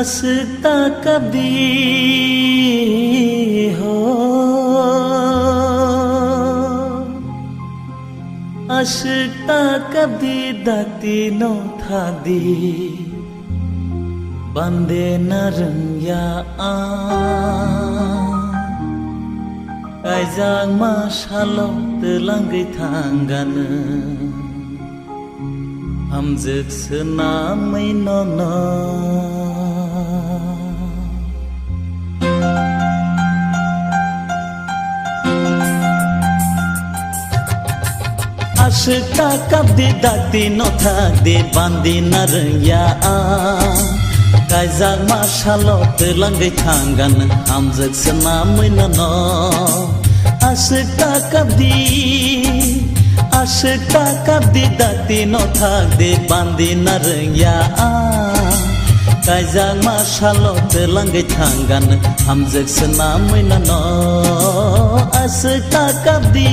हंसता कभी हो हंसता कभी दाती नो था दी बंदे नरंया आ कायजां मा शालो तेलांगै थांगानो हमजों सोनामै न'नो हंसता कभी दाती नो था दे बांदी नरंया आ कायजां मा शालो तेलांगै थांगानो हमजों सोनामै न'नो हंसता कभी दाती नो था दे बांदी नरंया आ कायजां मा शालो तेलांगै थांगानो हमजों सोनामै न'नो हंसता कभी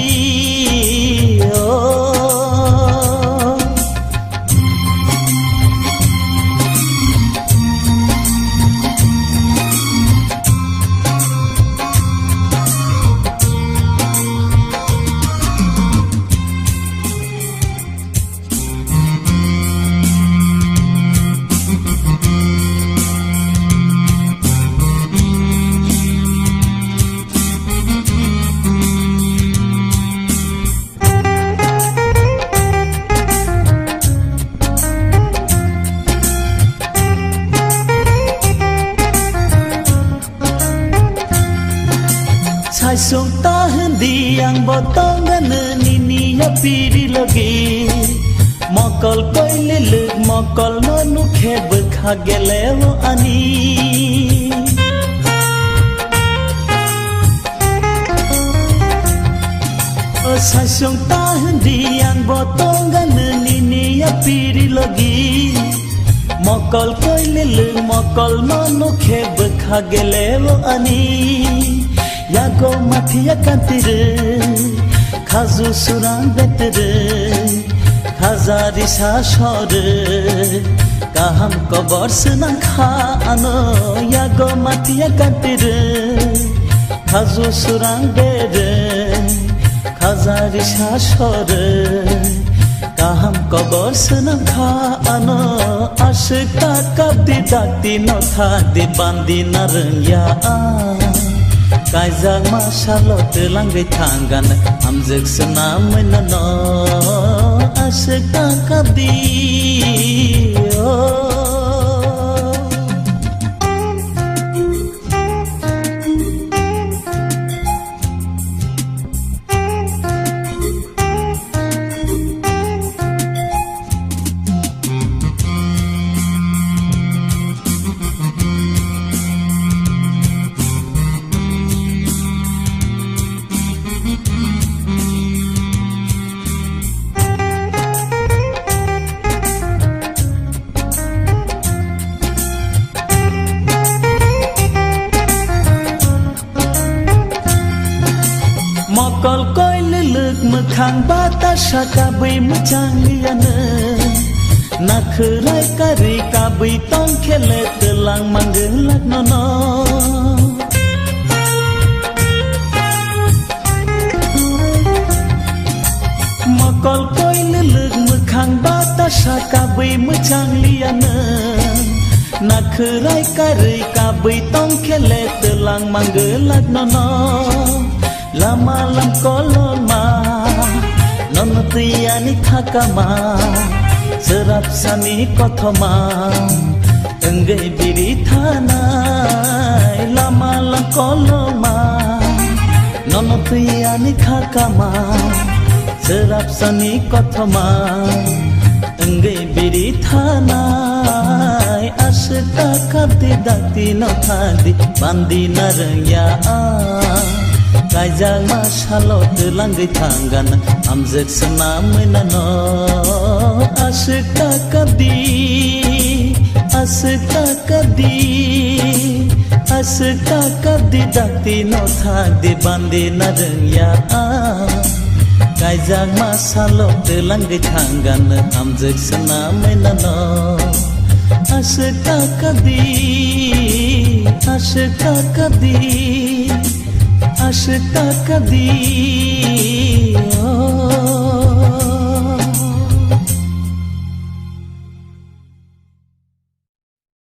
Saisong tahan diang botongan nini ya piri lagi mokol koi leluk mokol nonu khebe khagelewo ani Saisong tahan diang botongan nini ya piri lagi mokol koi leluk mokol nonu khebe khagelewo ani Yago matia kantire Khazu surang betere Khazari shashore Kaham kobor senang khano Yago matia kantire Khazu surang bere Khazari shashore Kaham kobor senang khano Ashka kabdi dati no tha di bandi narengya Kaizang ma shalo telangai tangan Hamzek senamai nano Ashka kabdi Mokol koi leluk mekhang batasha kabai mecang liana Nakherai kari kabai tong khele telang manggelak nono Mokol koi leluk mekhang batasha kabai mecang liana Nakherai kari kabai tong khele telang manggelak nono Lama lam kolon ma non tiyani thakama serap sami kothoma enggai biri thanai lama lam kolon ma non tiyani thakama serap sami kothoma enggai biri thanai ashta kabdi dati no thadi bandi narengya Kaizang ma shalo telangai tangan amjak senamena no ashka kadi dakti no thak di bandi na rengya kaijak masalok telang di thanggan amjak senamena no ashka kadi